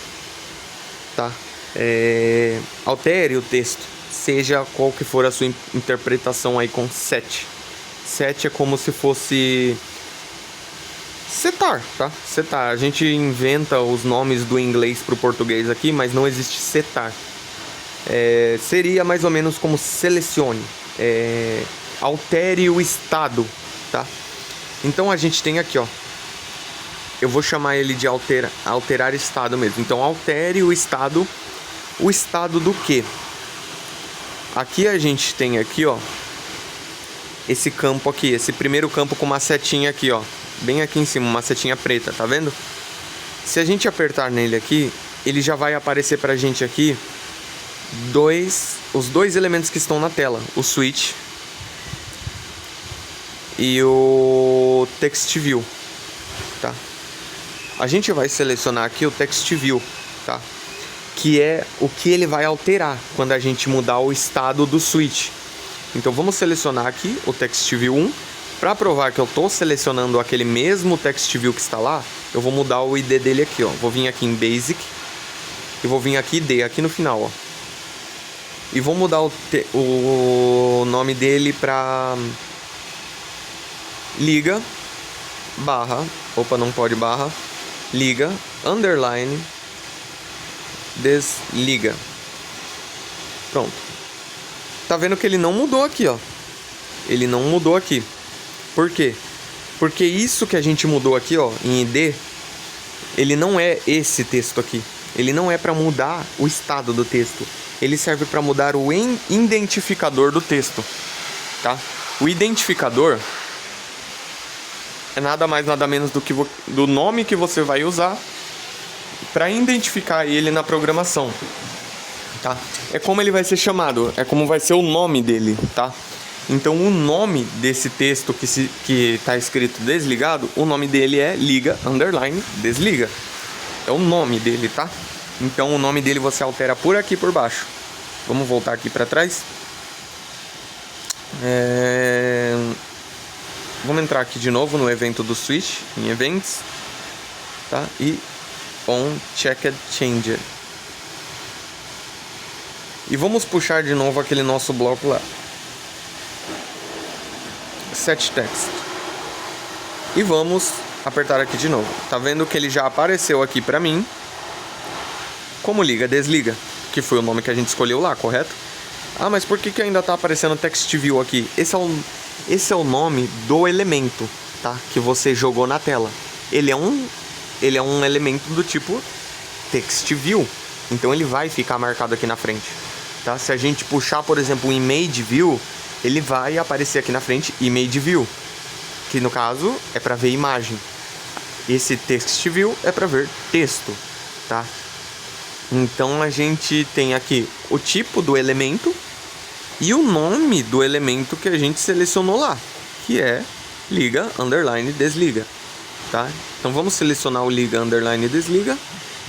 tá? Altere o texto, seja qual que for a sua interpretação aí com set. Set é como se fosse setar, tá? Setar. A gente inventa os nomes do inglês para o português aqui, mas não existe setar. Seria mais ou menos como selecione, altere o estado, tá? Então a gente tem aqui, ó. Eu vou chamar ele de alterar estado mesmo. Então altere o estado. O estado do que? Aqui a gente tem aqui, ó, esse campo aqui, esse primeiro campo com uma setinha aqui, ó, bem aqui em cima, uma setinha preta, tá vendo? Se a gente apertar nele aqui, ele já vai aparecer pra gente aqui os dois elementos que estão na tela, o switch e o text view, tá? A gente vai selecionar aqui o text view, tá? Que é o que ele vai alterar quando a gente mudar o estado do switch. Então vamos selecionar aqui o text view 1. Para provar que eu estou selecionando aquele mesmo text view que está lá, eu vou mudar o ID dele aqui, ó. Vou vir aqui em Basic e vou vir aqui ID, aqui no final, ó. E vou mudar o nome dele para liga barra, opa, não pode barra, liga, underline, desliga. Pronto. Tá vendo que ele não mudou aqui, ó. Ele não mudou aqui. Por quê? Porque isso que a gente mudou aqui, ó, em ID, ele não é esse texto aqui. Ele não é para mudar o estado do texto. Ele serve para mudar o identificador do texto. tá? O identificador é nada mais nada menos do que do nome que você vai usar para identificar ele na programação, tá? É como ele vai ser chamado, é como vai ser o nome dele, tá? Então o nome desse texto que está escrito desligado, o nome dele é liga _ desliga. É o nome dele, tá? Então o nome dele você altera por aqui por baixo. Vamos voltar aqui para trás. Vamos entrar aqui de novo no evento do switch, em events, tá? E on checked changer. E vamos puxar de novo aquele nosso bloco lá. Set text. E vamos apertar aqui de novo. Tá vendo que ele já apareceu aqui pra mim como liga desliga, que foi o nome que a gente escolheu lá, correto? Ah, mas por que ainda tá aparecendo text view aqui? Esse é o nome do elemento, tá? Que você jogou na tela. Ele é um elemento do tipo text view. Então ele vai ficar marcado aqui na frente, tá? Se a gente puxar, por exemplo, o image view, ele vai aparecer aqui na frente image view, que no caso é para ver imagem. Esse text view é para ver texto, tá? Então a gente tem aqui o tipo do elemento e o nome do elemento que a gente selecionou lá, que é liga _ desliga, tá? Então vamos selecionar o liga _ desliga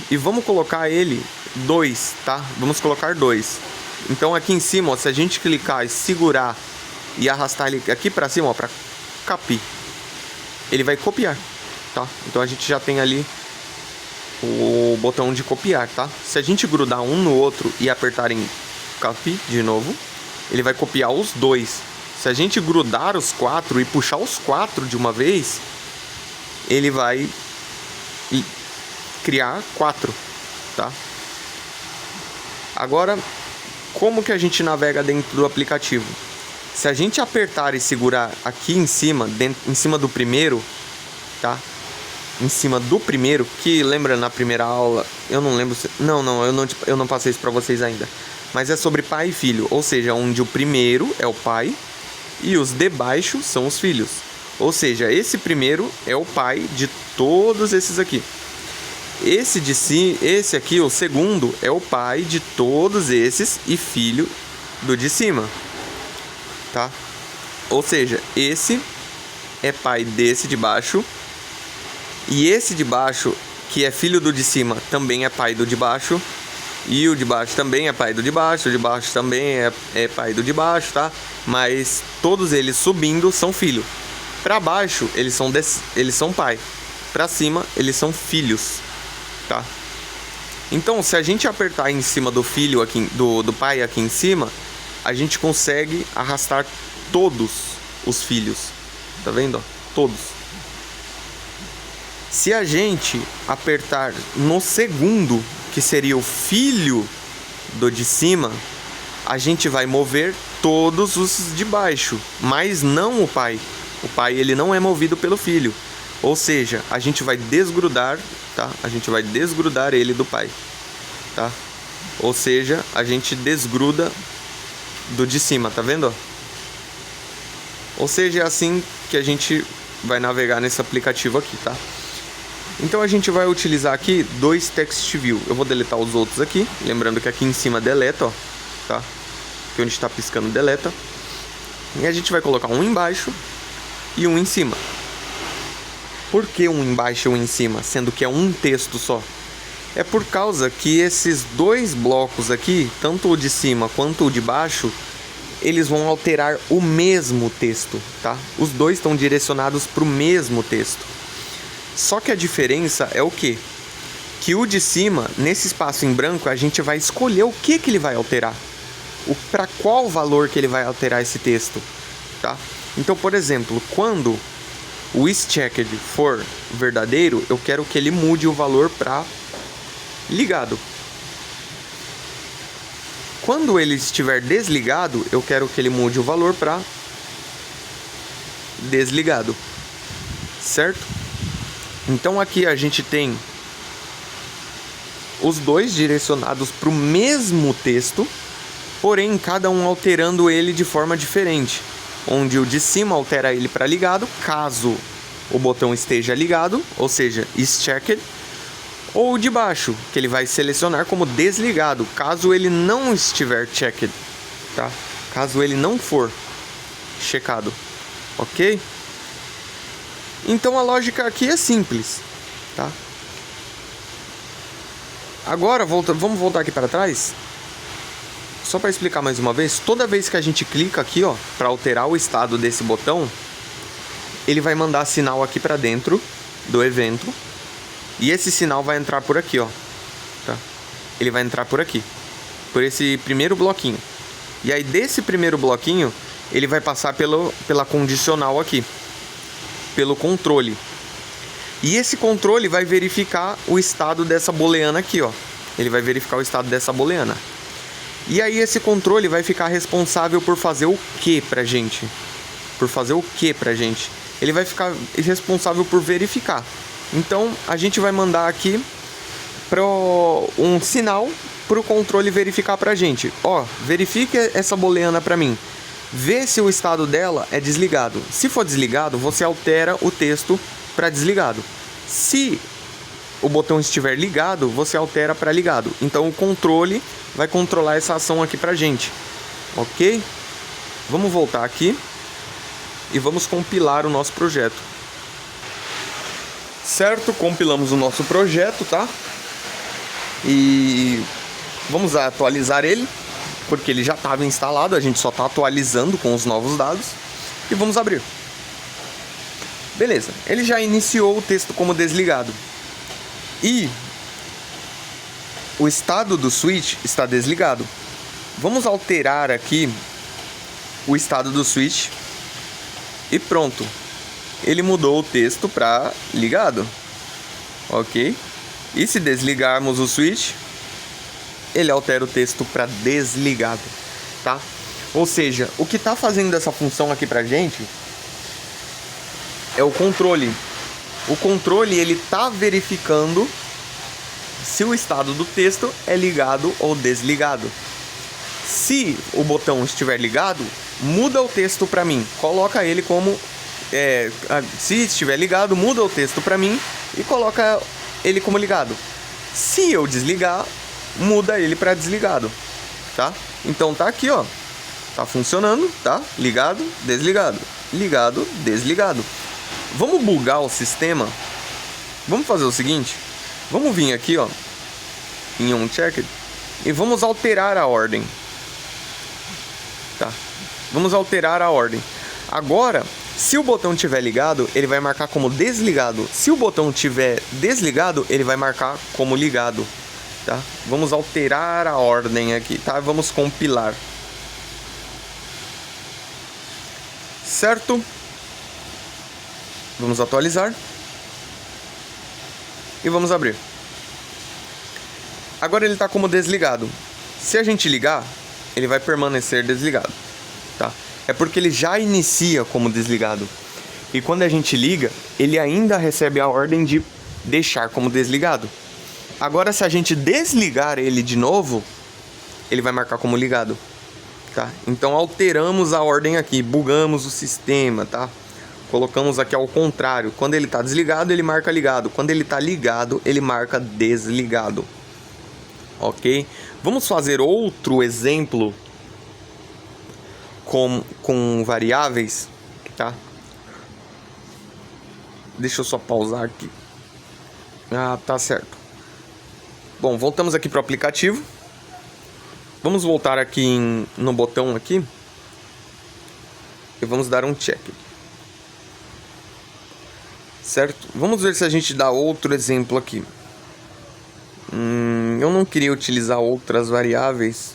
e vamos colocar ele 2, tá? Vamos colocar 2. Então aqui em cima, ó, se a gente clicar e segurar e arrastar ele aqui para cima, ó, para copy, ele vai copiar, tá? Então a gente já tem ali o botão de copiar, tá? Se a gente grudar um no outro e apertar em copy de novo, ele vai copiar os dois. Se a gente grudar os 4 e puxar os 4 de uma vez, ele vai criar 4, tá? Agora, como que a gente navega dentro do aplicativo? Se a gente apertar e segurar aqui em cima, em cima do primeiro, tá? Em cima do primeiro, que lembra na primeira aula, eu não lembro se... eu não passei isso para vocês ainda. Mas é sobre pai e filho, ou seja, onde o primeiro é o pai e os de baixo são os filhos. Ou seja, esse primeiro é o pai de todos esses aqui. Esse aqui, o segundo, é o pai de todos esses e filho do de cima, tá? Ou seja, esse é pai desse de baixo e esse de baixo, que é filho do de cima, também é pai do de baixo. E o de baixo também é pai do de baixo, o de baixo também é pai do de baixo, tá? Mas todos eles subindo são filho. Para baixo, eles são pai. Para cima, eles são filhos, tá? Então, se a gente apertar em cima do filho aqui, do pai aqui em cima, a gente consegue arrastar todos os filhos. Tá vendo? Ó? Todos. Se a gente apertar no segundo, que seria o filho do de cima, a gente vai mover todos os de baixo, mas não o pai. O pai, ele não é movido pelo filho. Ou seja, a gente vai desgrudar, tá? A gente vai desgrudar ele do pai, tá? Ou seja, a gente desgruda do de cima, tá vendo? Ou seja, é assim que a gente vai navegar nesse aplicativo aqui, tá? Então a gente vai utilizar aqui 2 text view. Eu vou deletar os outros aqui, lembrando que aqui em cima deleta, ó, tá? Aqui onde está piscando deleta. E a gente vai colocar um embaixo e um em cima. Por que um embaixo e um em cima, sendo que é um texto só? É por causa que esses 2 blocos aqui, tanto o de cima quanto o de baixo, eles vão alterar o mesmo texto, tá? Os dois estão direcionados para o mesmo texto. Só que a diferença é o quê? Que o de cima, nesse espaço em branco, a gente vai escolher o que ele vai alterar. Para qual valor que ele vai alterar esse texto, tá? Então, por exemplo, quando o isChecked for verdadeiro, eu quero que ele mude o valor para ligado. Quando ele estiver desligado, eu quero que ele mude o valor para desligado, certo? Então aqui a gente tem os dois direcionados para o mesmo texto, porém cada um alterando ele de forma diferente. onde o de cima altera ele para ligado, caso o botão esteja ligado, ou seja, is checked, ou o de baixo, que ele vai selecionar como desligado, caso ele não estiver checked, tá? Caso ele não for checado, ok? Então a lógica aqui é simples, tá? Agora, vamos voltar aqui para trás. Só para explicar mais uma vez, toda vez que a gente clica aqui, ó, para alterar o estado desse botão, ele vai mandar sinal aqui para dentro do evento. E esse sinal vai entrar por aqui, ó. Tá? Ele vai entrar por aqui, por esse primeiro bloquinho. E aí desse primeiro bloquinho, ele vai passar pela condicional aqui, pelo controle. E esse controle vai verificar o estado dessa booleana aqui, ó. Ele vai verificar o estado dessa booleana. E aí esse controle vai ficar responsável por fazer o que pra gente? Por fazer o que pra gente? Ele vai ficar responsável por verificar. Então a gente vai mandar aqui um sinal para o controle verificar pra gente. Ó, verifique essa booleana pra mim. Vê se o estado dela é desligado. Se for desligado, você altera o texto para desligado. Se o botão estiver ligado, você altera para ligado. Então o controle vai controlar essa ação aqui pra gente, ok? Vamos voltar aqui e vamos compilar o nosso projeto. Certo, compilamos o nosso projeto, tá? E vamos atualizar ele, porque ele já estava instalado, a gente só está atualizando com os novos dados. E vamos abrir. Beleza, ele já iniciou o texto como desligado. E o estado do switch está desligado. Vamos alterar aqui o estado do switch e pronto. Ele mudou o texto para ligado, ok? E se desligarmos o switch, ele altera o texto para desligado, tá? Ou seja, o que está fazendo essa função aqui pra gente é o controle. O controle, ele está verificando se o estado do texto é ligado ou desligado. Se o botão estiver ligado, muda o texto para mim, coloca ele como se estiver ligado, muda o texto para mim e coloca ele como ligado. Se eu desligar, muda ele para desligado, tá? Então tá aqui, ó, tá funcionando, tá? Ligado, desligado, ligado, desligado. Vamos bugar o sistema. Vamos fazer o seguinte, vamos vir aqui, ó, em unchecked e vamos alterar a ordem, tá? Vamos alterar a ordem. Agora, se o botão estiver ligado, ele vai marcar como desligado. Se o botão estiver desligado, ele vai marcar como ligado, tá? Vamos alterar a ordem aqui, tá? Vamos compilar. Certo? Vamos atualizar. E vamos abrir. Agora ele está como desligado. Se a gente ligar, ele vai permanecer desligado, tá? É porque ele já inicia como desligado. E quando a gente liga, ele ainda recebe a ordem de deixar como desligado. Agora, se a gente desligar ele de novo, ele vai marcar como ligado, tá? Então alteramos a ordem aqui, bugamos o sistema, tá? Colocamos aqui ao contrário. Quando ele está desligado, ele marca ligado. Quando ele está ligado, ele marca desligado. Ok? Vamos fazer outro exemplo com variáveis, tá? Deixa eu só pausar aqui. Ah, tá certo. Bom, voltamos aqui para o aplicativo. Vamos voltar aqui no botão aqui e vamos dar um check. Certo? Vamos ver se a gente dá outro exemplo aqui. Eu não queria utilizar outras variáveis,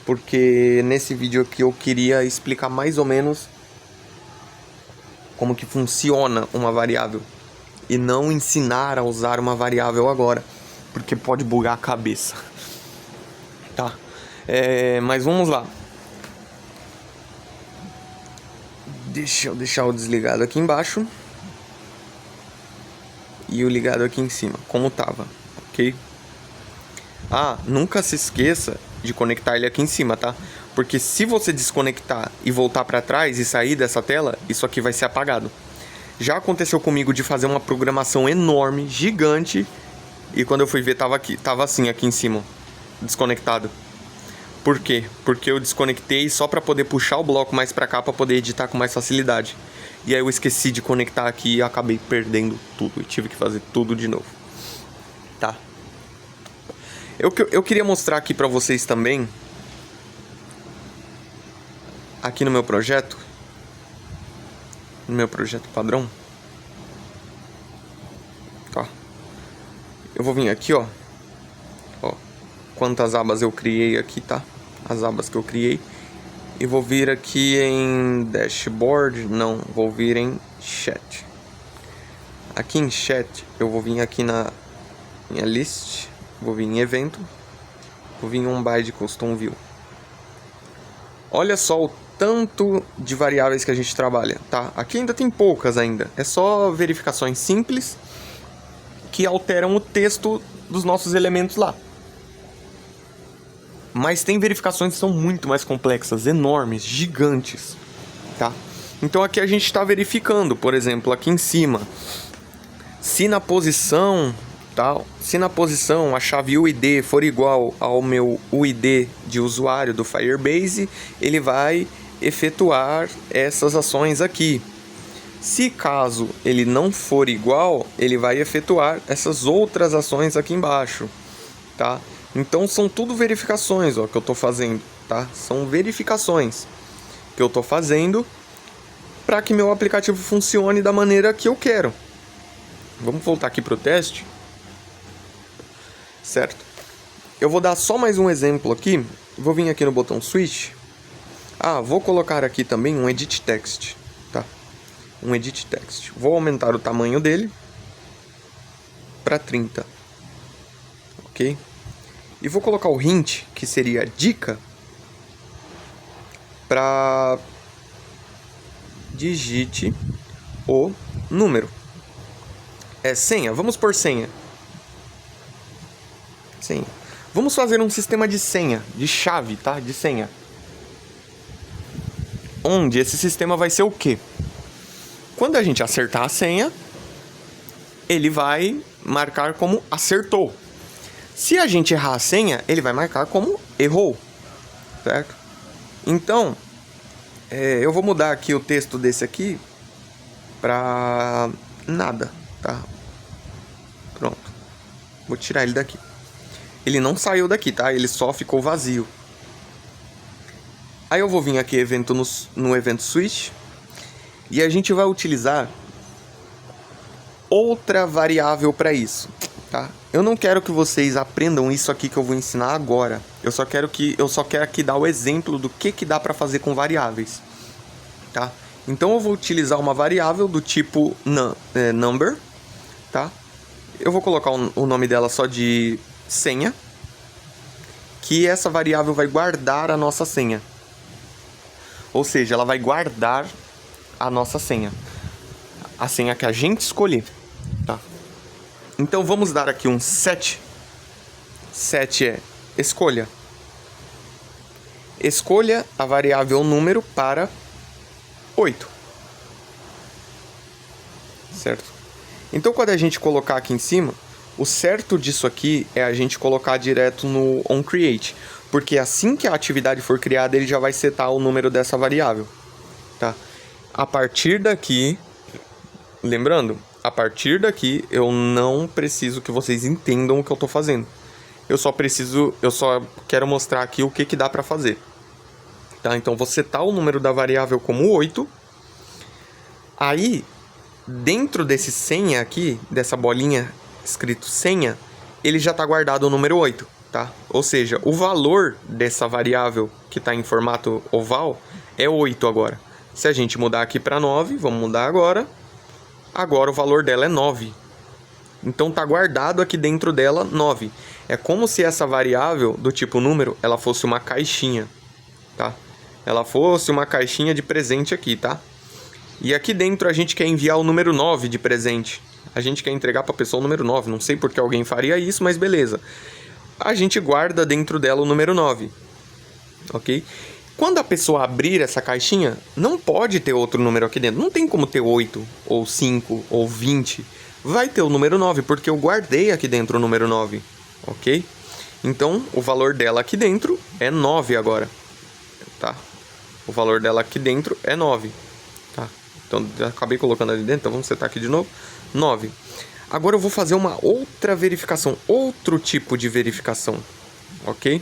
porque nesse vídeo aqui eu queria explicar mais ou menos como que funciona uma variável e não ensinar a usar uma variável agora, porque pode bugar a cabeça, tá? Mas vamos lá. Deixa eu deixar o desligado aqui embaixo e o ligado aqui em cima, como tava, ok? Ah, nunca se esqueça de conectar ele aqui em cima, tá? Porque se você desconectar e voltar para trás e sair dessa tela, isso aqui vai ser apagado. Já aconteceu comigo de fazer uma programação enorme, gigante, e quando eu fui ver tava assim aqui em cima, desconectado. Por quê? Porque eu desconectei só para poder puxar o bloco mais para cá para poder editar com mais facilidade. E aí eu esqueci de conectar aqui e acabei perdendo tudo e tive que fazer tudo de novo. Tá? Eu queria mostrar aqui para vocês também, aqui no meu projeto padrão. Tá. Eu vou vir aqui, ó, quantas abas eu criei aqui, tá? As abas que eu criei. E vou vir aqui em dashboard, não, vou vir em chat. Aqui em chat, eu vou vir aqui na minha list, vou vir em evento, vou vir em onByte custom view. Olha só o tanto de variáveis que a gente trabalha, tá? Aqui ainda tem poucas ainda, é só verificações simples que alteram o texto dos nossos elementos lá. Mas tem verificações que são muito mais complexas, enormes, gigantes, tá? Então aqui a gente está verificando, por exemplo, aqui em cima, se na posição a chave UID for igual ao meu UID de usuário do Firebase, ele vai efetuar essas ações aqui. Se caso ele não for igual, ele vai efetuar essas outras ações aqui embaixo, tá? Então são tudo verificações, ó, que eu tô fazendo, tá? São verificações que eu tô fazendo para que meu aplicativo funcione da maneira que eu quero. Vamos voltar aqui pro teste. Certo? Eu vou dar só mais um exemplo aqui. Vou vir aqui no botão Switch. Vou colocar aqui também um Edit Text, tá? Um Edit Text. Vou aumentar o tamanho dele para 30. Ok? E vou colocar o hint, que seria a dica, para digite o número. É senha, vamos por senha. Senha. Vamos fazer um sistema de senha, de chave, tá? De senha. Onde esse sistema vai ser o quê? Quando a gente acertar a senha, ele vai marcar como acertou. Se a gente errar a senha, ele vai marcar como errou, certo? Então, eu vou mudar aqui o texto desse aqui para nada, tá? Pronto. Vou tirar ele daqui. Ele não saiu daqui, tá? Ele só ficou vazio. Aí eu vou vir aqui no evento switch e a gente vai utilizar outra variável para isso, tá? Eu não quero que vocês aprendam isso aqui que eu vou ensinar agora. Eu só quero aqui dar o exemplo do que dá para fazer com variáveis, tá? Então eu vou utilizar uma variável do tipo number, tá? Eu vou colocar o nome dela só de senha, que essa variável vai guardar a nossa senha. Ou seja, ela vai guardar a nossa senha, a senha que a gente escolher, tá? Então vamos dar aqui um set. Set é escolha. Escolha a variável número para 8. Certo? Então quando a gente colocar aqui em cima, o certo disso aqui é a gente colocar direto no onCreate, porque assim que a atividade for criada, ele já vai setar o número dessa variável, tá? A partir daqui, lembrando, a partir daqui eu não preciso que vocês entendam o que eu estou fazendo. Eu só quero mostrar aqui o que dá para fazer, tá? Então vou setar o número da variável como 8. Aí, dentro desse senha aqui, dessa bolinha escrito senha, ele já está guardado o número 8, tá? Ou seja, o valor dessa variável que está em formato oval é 8 agora. Se a gente mudar aqui para 9, vamos mudar agora. Agora o valor dela é 9. Então está guardado aqui dentro dela 9. É como se essa variável do tipo número, ela fosse uma caixinha, tá? Ela fosse uma caixinha de presente aqui, tá? E aqui dentro a gente quer enviar o número 9 de presente. A gente quer entregar para a pessoa o número 9. Não sei por que alguém faria isso, mas beleza. A gente guarda dentro dela o número 9. Ok? Quando a pessoa abrir essa caixinha, não pode ter outro número aqui dentro. Não tem como ter 8, ou 5, ou 20. Vai ter o número 9, porque eu guardei aqui dentro o número 9, ok? Então, o valor dela aqui dentro é 9 agora, tá? O valor dela aqui dentro é 9, tá? Então, já acabei colocando ali dentro, então vamos setar aqui de novo. 9. Agora eu vou fazer uma outra verificação, outro tipo de verificação, ok?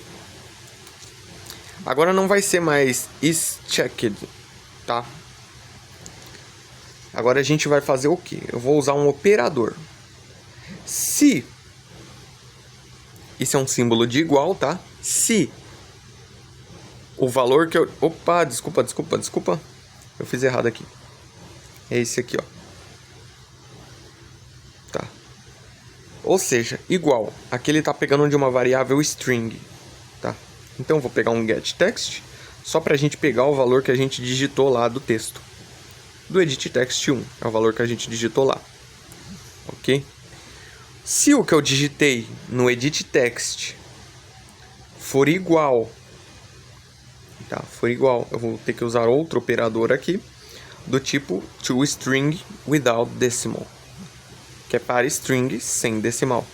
Agora não vai ser mais isChecked, tá? Agora a gente vai fazer o quê? Eu vou usar um operador. Se... Isso é um símbolo de igual, tá? Se o valor que eu... Opa, desculpa. Eu fiz errado aqui. É esse aqui, ó. Tá. Ou seja, igual. Aqui ele tá pegando de uma variável string, tá? Então eu vou pegar um getText, só pra gente pegar o valor que a gente digitou lá do texto. Do editText 1, é o valor que a gente digitou lá. Ok? Se o que eu digitei no editText for igual, tá? For igual, eu vou ter que usar outro operador aqui, do tipo toString without decimal, que é para string sem decimal.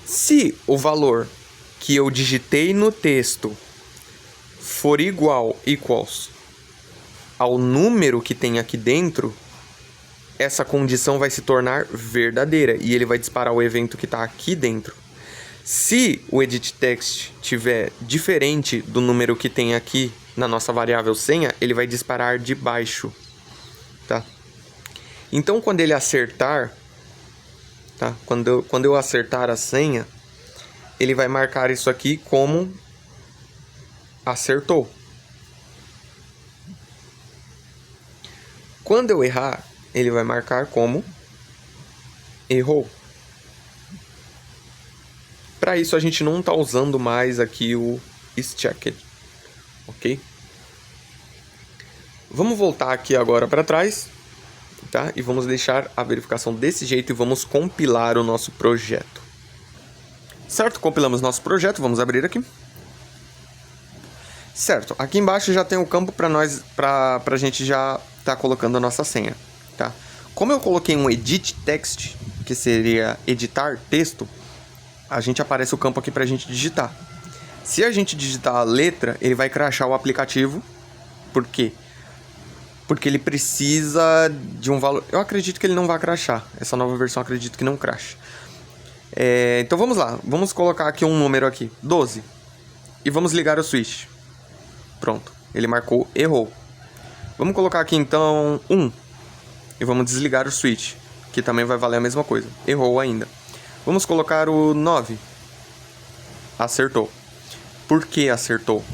Se o valor que eu digitei no texto for equals ao número que tem aqui dentro, essa condição vai se tornar verdadeira e ele vai disparar o evento que está aqui dentro. Se o editText tiver diferente do número que tem aqui na nossa variável senha, ele vai disparar de baixo, tá? Então, quando ele acertar, tá? Quando eu acertar a senha, ele vai marcar isso aqui como acertou. Quando eu errar, ele vai marcar como errou. Para isso, a gente não está usando mais aqui o isChecked, ok? Vamos voltar aqui agora para trás, tá? E vamos deixar a verificação desse jeito e vamos compilar o nosso projeto. Certo? Compilamos nosso projeto, vamos abrir aqui. Certo, aqui embaixo já tem o campo para a gente já tá colocando a nossa senha, tá? Como eu coloquei um editText, que seria editar texto, a gente aparece o campo aqui para a gente digitar. Se a gente digitar a letra, ele vai crashar o aplicativo. Por quê? Porque ele precisa de um valor... Eu acredito que ele não vai crashar. Essa nova versão eu acredito que não crash. Então vamos lá. Vamos colocar aqui um número aqui. 12. E vamos ligar o switch. Pronto. Ele marcou errou. Vamos colocar aqui então 1. E vamos desligar o switch. Que também vai valer a mesma coisa. Errou ainda. Vamos colocar o 9. Acertou. Por que acertou?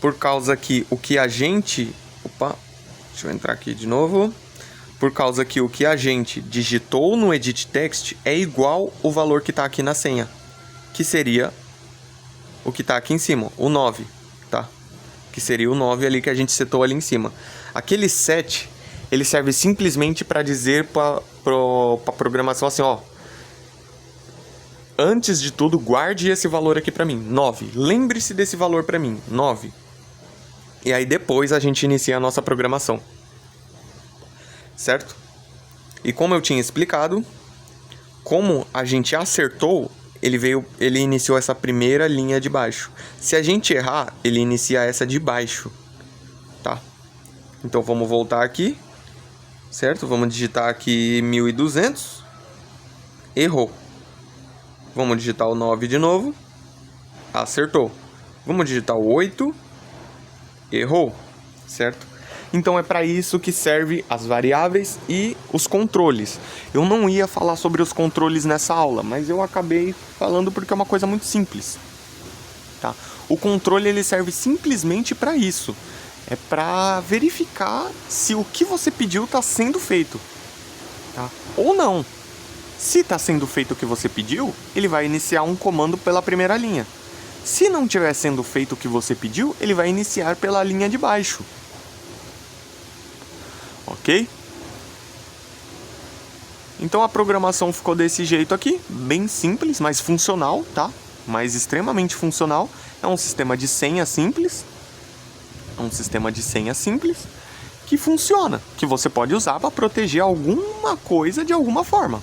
Por causa que o que a gente... Opa, deixa eu entrar aqui de novo. Por causa que o que a gente digitou no editText é igual o valor que está aqui na senha. Que seria o que está aqui em cima, o 9, tá? Que seria o 9 ali que a gente setou ali em cima. Aquele set, ele serve simplesmente para dizer para a programação assim, ó. Antes de tudo, guarde esse valor aqui para mim, 9. Lembre-se desse valor para mim, 9. E aí depois a gente inicia a nossa programação. Certo? E como eu tinha explicado, como a gente acertou, ele iniciou essa primeira linha de baixo. Se a gente errar, ele inicia essa de baixo, tá? Então vamos voltar aqui, certo? Vamos digitar aqui 1200. Errou. Vamos digitar o 9 de novo. Acertou. Vamos digitar o 8. Errou, certo? Então é para isso que serve as variáveis e os controles. Eu não ia falar sobre os controles nessa aula, mas eu acabei falando porque é uma coisa muito simples, tá? O controle ele serve simplesmente para isso. É para verificar se o que você pediu está sendo feito, tá? Ou não. Se está sendo feito o que você pediu, ele vai iniciar um comando pela primeira linha. Se não estiver sendo feito o que você pediu, ele vai iniciar pela linha de baixo. Ok? Então a programação ficou desse jeito aqui, bem simples, mas funcional, tá? mas extremamente funcional. É um sistema de senha simples. É um sistema de senha simples que funciona, que você pode usar para proteger alguma coisa de alguma forma,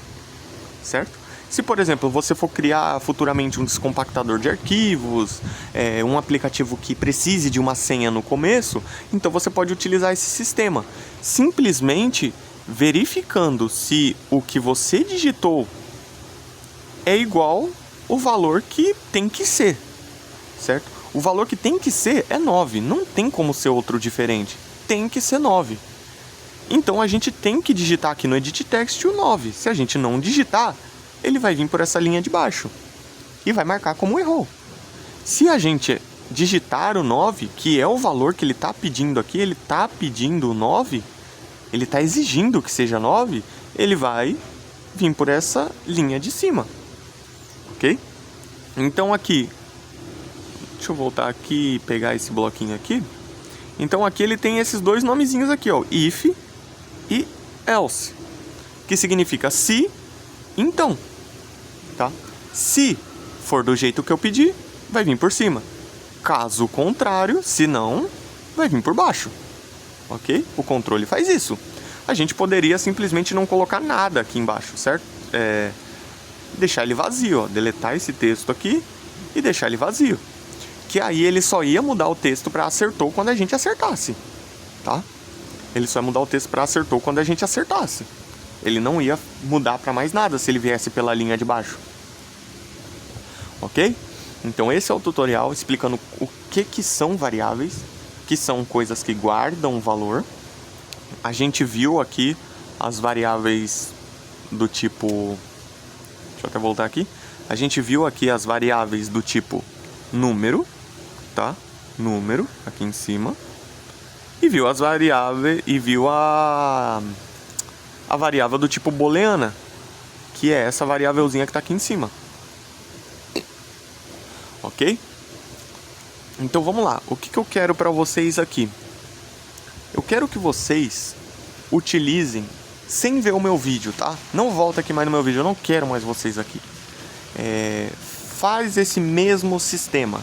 certo? Se, por exemplo, você for criar futuramente um descompactador de arquivos, um aplicativo que precise de uma senha no começo, então você pode utilizar esse sistema, simplesmente verificando se o que você digitou é igual o valor que tem que ser, certo? O valor que tem que ser é 9, não tem como ser outro diferente, tem que ser 9. Então a gente tem que digitar aqui no Edit Text o 9. Se a gente não digitar, ele vai vir por essa linha de baixo e vai marcar como errou. Se a gente digitar o 9, que é o valor que ele está pedindo aqui, ele está pedindo o 9, ele está exigindo que seja 9, ele vai vir por essa linha de cima, ok? Então aqui, deixa eu voltar aqui e pegar esse bloquinho aqui. Então aqui ele tem esses dois nomezinhos aqui, ó, if e else, que significa se, então, tá? Se for do jeito que eu pedi, vai vir por cima. Caso contrário, se não, vai vir por baixo, ok? O controle faz isso. A gente poderia simplesmente não colocar nada aqui embaixo, certo? Deixar ele vazio, ó, deletar esse texto aqui e deixar ele vazio. Que aí ele só ia mudar o texto para acertou quando a gente acertasse, tá? Ele só ia mudar o texto para acertou quando a gente acertasse. Ele não ia mudar para mais nada se ele viesse pela linha de baixo, ok? Então esse é o tutorial explicando o que são variáveis, que são coisas que guardam valor. A gente viu aqui as variáveis do tipo... Deixa eu até voltar aqui. A gente viu aqui as variáveis do tipo número, tá? Número, aqui em cima. E viu as variáveis, e viu a variável do tipo booleana, que é essa variávelzinha que está aqui em cima. Ok? Então vamos lá. O que eu quero para vocês aqui? Eu quero que vocês utilizem sem ver o meu vídeo, tá? Não volta aqui mais no meu vídeo, eu não quero mais vocês aqui. Faz esse mesmo sistema,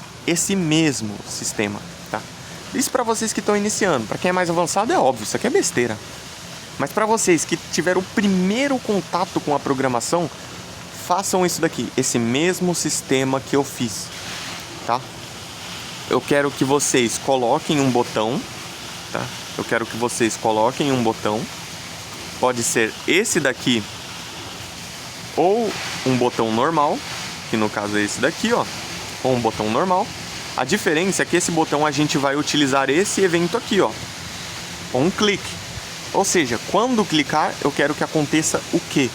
tá? Isso para vocês que estão iniciando. Para quem é mais avançado é óbvio, isso aqui é besteira. Mas para vocês que tiveram o primeiro contato com a programação, façam isso daqui, esse mesmo sistema que eu fiz, tá? Eu quero que vocês coloquem um botão, tá? Eu quero que vocês coloquem um botão. Pode ser esse daqui ou um botão normal, que no caso é esse daqui, ó, ou um botão normal. A diferença é que esse botão a gente vai utilizar esse evento aqui, ó, um clique. Ou seja, quando clicar, eu quero que aconteça o quê?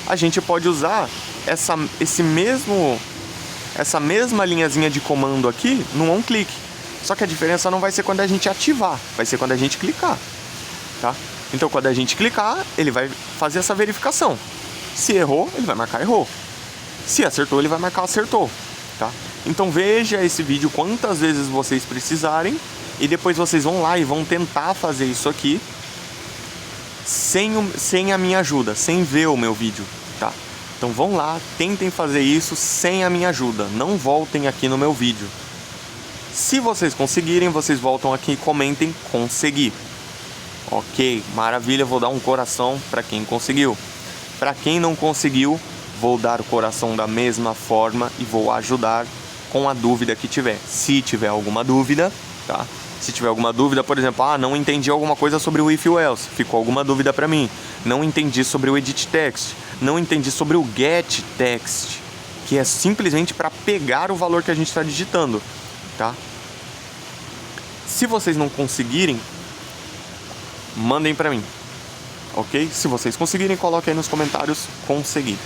A gente pode usar essa mesma linhazinha de comando aqui no onClick. Só que a diferença não vai ser quando a gente ativar, vai ser quando a gente clicar, tá? Então quando a gente clicar, ele vai fazer essa verificação. Se errou, ele vai marcar errou. Se acertou, ele vai marcar acertou, tá? Então veja esse vídeo quantas vezes vocês precisarem e depois vocês vão lá e vão tentar fazer isso aqui sem a minha ajuda, sem ver o meu vídeo, tá? Então vão lá, tentem fazer isso sem a minha ajuda, não voltem aqui no meu vídeo. Se vocês conseguirem, vocês voltam aqui e comentem consegui. Ok, maravilha, vou dar um coração para quem conseguiu. Para quem não conseguiu, vou dar o coração da mesma forma e vou ajudar com a dúvida que tiver. Se tiver alguma dúvida, tá? Se tiver alguma dúvida, por exemplo, não entendi alguma coisa sobre o if ou else, ficou alguma dúvida para mim. Não entendi sobre o edit text, não entendi sobre o get text, que é simplesmente para pegar o valor que a gente está digitando, tá? Se vocês não conseguirem, mandem para mim, ok? Se vocês conseguirem, coloquem aí nos comentários consegui.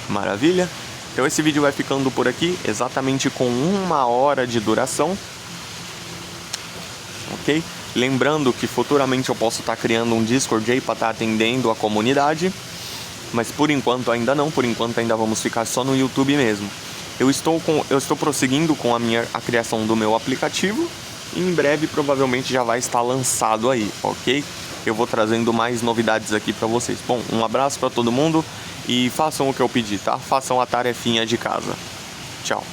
Maravilha? Então esse vídeo vai ficando por aqui, exatamente com 1 hora de duração, ok? Lembrando que futuramente eu posso estar criando um Discord aí para estar atendendo a comunidade, mas por enquanto ainda não, por enquanto ainda vamos ficar só no YouTube mesmo. Eu estou prosseguindo com a criação do meu aplicativo e em breve provavelmente já vai estar lançado aí, ok? Eu vou trazendo mais novidades aqui para vocês. Bom, um abraço para todo mundo e façam o que eu pedi, tá? Façam a tarefinha de casa. Tchau.